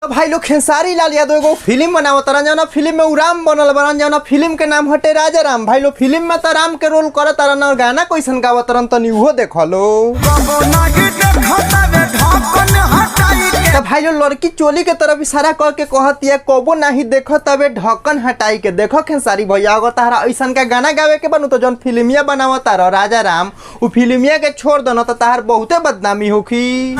तो भाई लोग खेसारी लाल यादव एगो फिल्म बनावत रन जौना फिल्म में राम बनल बरन जौना फिल्म के नाम हटे राजा राम। भाई लोग फिल्म में तो राम के रोल करत रन और गाना कैसन गावत रन तनी उहो देखो लो। तो भाई लोग लड़की चोली के तरफ इशारा करके कहती है कबो नहीं देखो तबे ढक्कन हटाई के देखो खेसारी भैया अगर तारा ऐसन का गाना गावे के बनू तो जौन फिल्मिया बनावत तारा राजा राम उ फिल्मिया के छोड़ दनो तो तार बहुते बदनामी होखी।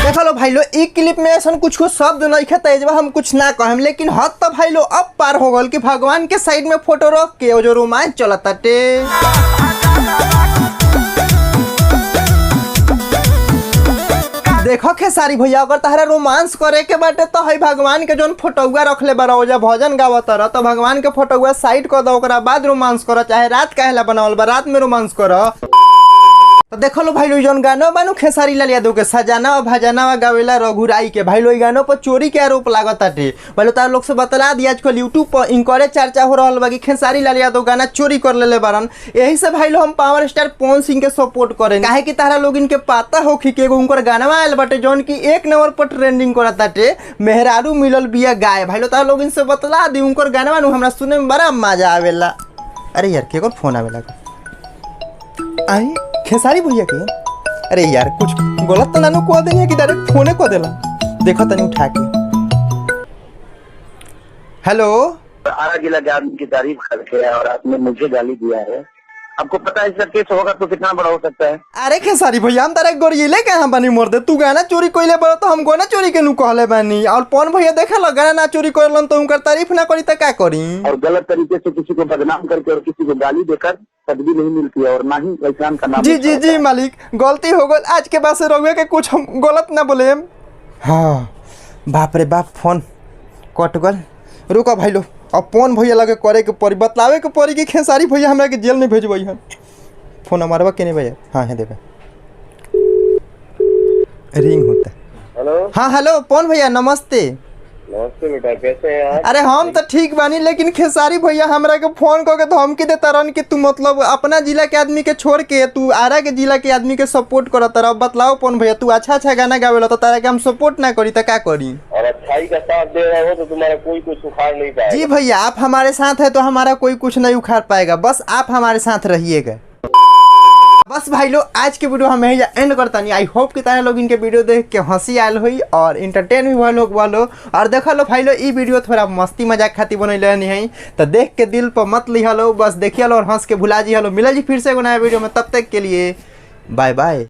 देखो लो भाई लो एक क्लिप में ऐसा कुछ शब्द नहीं खे तेजवा हम कुछ ना कहम लेकिन हद तो भाई लो अब पार हो गल कि भगवान के साइड में फोटो रख के जो रोमांच चलता टे। देखो खेसारी भैया अगर तारा रोमांस करे के बाटे तो है भगवान के जोन फोटोआ रखले बारा ओजा भजन गावत रह तो भगवान के फोटोआ साइड कर दो ओकरा बाद रोमांस करो चाहे रात काहेला बनावल बा रात में रोमांस करो। तो देखो लो भाई लो जौन गाना बानू खेसारी लाल यादव के सजाना और भजाना गावेला रघुराई के भाई लो गानों पर चोरी के आरोप लागत आटे। भाई लो तार लोग से बतला दिया आजकल यूट्यूब पर इनकरे चर्चा हो रहा बा कि खेसारी लाल यादव गाना चोरी कर ले बारन। यही से भाई लो हम पावर स्टार पवन सिंह के सपोर्ट करें काहे कि तारा लोग इनके पता हो कि एगो उनकर गाना आयल बाटे जौन की 1 नंबर पर ट्रेंडिंग करत आटे मेहरारू मिलल बिया गाय। भाई लो तारा लोग इनसे बतला दी उनकर गाना हमरा सुने में बड़ा मजा आवेला। अरे यार के फोन आवेला आई खेसारी भैया के। अरे यार कुछ गलत तो ना कह देनी कि डायरेक्ट फोने कह देला। देखो तनी उठा के। हेलो आरा जिला के आदमी की तारीफ करके और आपने मुझे गाली दिया है। आपको पता है इसका केस होगा तो कितना बड़ा हो सकता है। अरे खेसारी भैया हम तारे गोरिये कहाँ बानी मोर दे तू गाना चोरी कोइले बड़ा तो हम गाना चोरी के नु कहले बानी और पवन भैया देखा लो गाना ना चोरी करलन तो उनकर तारीफ ना करी त का करी। और गलत तरीके से किसी को बदनाम करके और किसी को गाली देकर पदवी नहीं मिलती है और ना ही वैसान का नाम। जी मालिक गलती हो गई आज के बाद से रहुए के कुछ हम गलत ना बोले। हाँ बाप रे बाप फोन कट गल। रुको भाई लो अब पवन भैया लगे करे के पड़ी बतलावे के पड़ी कि खेसारी भैया हमरा के जेल में भेजबई हन। फोन मारवा के नहीं भैया। हाँ है देवे रिंग होता। हेलो हाँ हेलो पवन भैया नमस्ते। नमस्ते बेटा कैसे हैं आप? अरे हम तो ठीक बानी लेकिन खेसारी भैया हमरा के फोन करके धमकी देता रहन कि तू मतलब अपना जिला के आदमी के छोड़ के तू आरा के जिला के आदमी के सपोर्ट करत रह। बतलाओ पवन भैया तू अच्छा गाना गावेला तो तारा के हम सपोर्ट ना करी तो क्या करी। और अच्छाई का साथ दे रहे हो तो तुम्हारा कोई कुछ उखाड़ नहीं पाएगा। जी भैया आप हमारे साथ है तो हमारा कोई कुछ नहीं उखाड़ पाएगा बस आप हमारे साथ रहिएगा। बस भाई लोग आज के वीडियो हम यही एंड करता नहीं। आई होप कि तारे लोग इनके वीडियो देख के हंसी आयल हुई और इंटरटेन भी हुआ लोग वालो और देखा लो भाई लो ई वीडियो थोड़ा मस्ती मजाक खातिर बनैले नहीं है तो देख के दिल पर मत लिया लो बस देखिए लो और हंस के भुला जी हलो। मिला जी फिर से एगो नया वीडियो में तब तक के लिए बाय बाय।